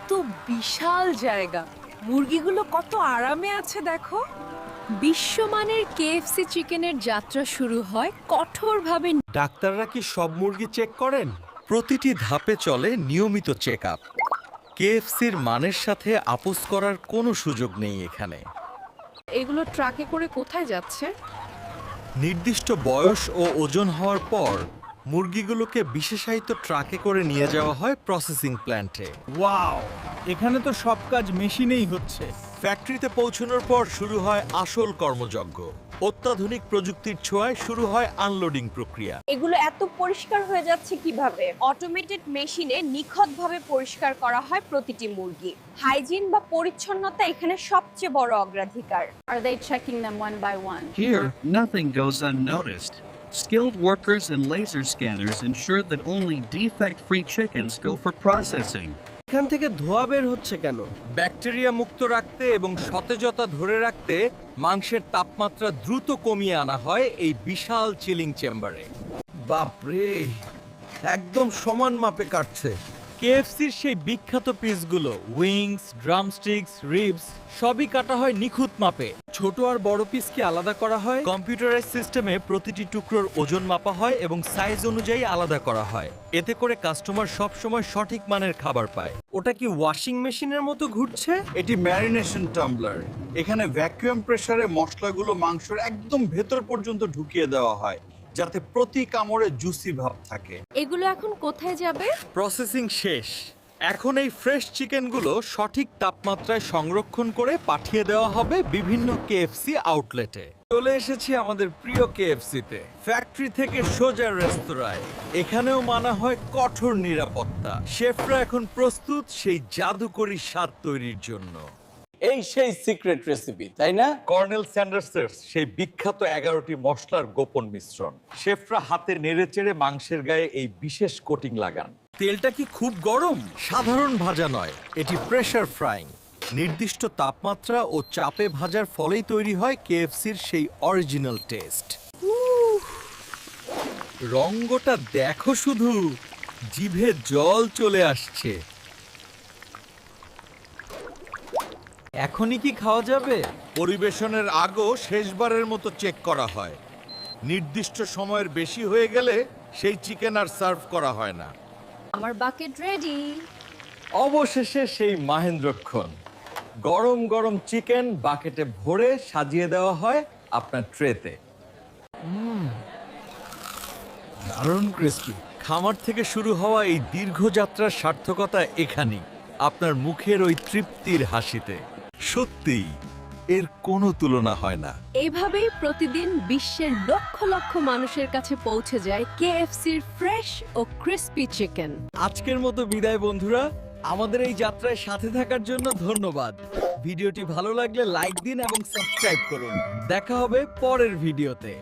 কত বিশাল জায়গা, মুরগিগুলো কত আরামে আছে দেখো। বিশ্বমানের কেএফসি চিকেনের যাত্রা শুরু হয় কঠোরভাবে। ডাক্তাররা কি সব মুরগি চেক করেন? প্রতিটি ধাপে চলে নিয়মিত চেক আপ। কেএফসির মানের সাথে আপোস করার কোনো সুযোগ নেই এখানে। এগুলো ট্রাকে করে কোথায় যাচ্ছে? নির্দিষ্ট বয়স ও ওজন হওয়ার পর মুরগিগুলোকে বিশেষায়িত ট্রাকে করে নিয়ে যাওয়া হয় প্রসেসিং প্ল্যান্টে। ওয়াও, এখানে তো সব কাজ মেশিনেই হচ্ছে। ফ্যাক্টরিতে পৌঁছানোর পর শুরু হয় আসল কর্মযজ্ঞ। অত্যাধুনিক প্রযুক্তির ছোঁয়ায় শুরু হয় আনলোডিং প্রক্রিয়া। এগুলো এত পরিষ্কার হয়ে যাচ্ছে কিভাবে? অটোমেটেড মেশিনে নিখুঁতভাবে পরিষ্কার করা হয় প্রতিটি মুরগি। হাইজিন বা পরিচ্ছন্নতা এখানে সবচেয়ে বড় অগ্রাধিকার। Are they checking them one by one? Here, nothing goes unnoticed. Skilled workers and laser scanners ensure that only defect-free chickens go for processing. এখান থেকে ধোঁয়া বের হচ্ছে কেন? ব্যাকটেরিয়া মুক্ত রাখতে এবং সতেজতা ধরে রাখতে মাংসের তাপমাত্রা দ্রুত কমিয়ে আনা হয় এই বিশাল চিলিং চেম্বারে। বাপরে, একদম সমান মাপে কাটছে। কেএফসির সেই বিখ্যাত পিসগুলো, উইংস, ড্রামস্টিক্স, রিবস সবই কাটা হয় নিখুঁত মাপে। ছোট আর বড় পিস কি আলাদা করা হয়? কম্পিউটারাইজ সিস্টেমে প্রতিটি টুকরোর ওজন মাপা হয় এবং সাইজ অনুযায়ী আলাদা করা হয়। এতে করে কাস্টমার সবসময় সঠিক মানের খাবার পায়। ওটা কি ওয়াশিং মেশিনের মতো ঘুরছে? এটি ম্যারিনেশন টাম্বলার। এখানে ভ্যাকুয়াম প্রেসারে মশলাগুলো মাংসের একদম ভেতর পর্যন্ত ঢুকিয়ে দেওয়া হয়, যাতে প্রতি কামড়ে জুসি ভাব থাকে। এগুলো এখন কোথায় যাবে? প্রসেসিং শেষ। এখন এই ফ্রেশ চিকেনগুলো সঠিক তাপমাত্রায় সংরক্ষণ করে পাঠিয়ে দেওয়া হবে বিভিন্ন কেএফসি আউটলেটে। চলে এসেছি আমাদের প্রিয় কেএফসিতে। ফ্যাক্টরি থেকে সোজা রেস্তোরাঁয়। এখানেও মানা হয় কঠোর নিরাপত্তা। শেফরা এখন প্রস্তুত সেই জাদুকরী স্বাদ তৈরির জন্য। এই সেই সিক্রেট রেসিপি, তাই না? কর্নেল স্যান্ডার্সের সেই বিখ্যাত 11টি মশলার গোপন মিশ্রণ। শেফরা হাতে নেড়েচেড়ে মাংসের গায়ে এই বিশেষ কোটিং লাগান। তেলটা কি খুব গরম? সাধারণ ভাজা নয়, এটি প্রেসার ফ্রাইং। নির্দিষ্ট তাপমাত্রা ও চাপে ভাজার ফলেই তৈরি হয় কেএফসির সেই অরিজিনাল টেস্ট। রঙ্গটা দেখো শুধু, জিভে জল চলে আসছে। এখনই কি খাওয়া যাবে? পরিবেশনের আগেও শেষবারের মতো চেক করা হয়। নির্দিষ্ট সময়ের বেশি হয়ে গেলে সেই চিকেন আর সার্ভ করা হয় না। আমার বাকেট রেডি। অবশেষে সেই মাহেন্দ্রক্ষণ। গরম গরম চিকেন বাকেটে ভরে সাজিয়ে দেওয়া হয় আপনার ট্রেতে। দারুণ ক্রিস্পি। খামার থেকে শুরু হওয়া এই দীর্ঘ যাত্রার সার্থকতা এখানেই, আপনার মুখের ওই তৃপ্তির হাসিতে। সত্যিই এর কোনো তুলনা হয় না। এইভাবেই প্রতিদিন বিশ্বের লক্ষ লক্ষ মানুষের কাছে পৌঁছে যায় কেএফসির ফ্রেশ ও ক্রিস্পি চিকেন। আজকের মতো বিদায় বন্ধুরা। আমাদের এই যাত্রায় সাথে থাকার জন্য ধন্যবাদ। ভিডিওটি ভালো লাগলে লাইক দিন এবং সাবস্ক্রাইব করুন। দেখা হবে পরের ভিডিওতে।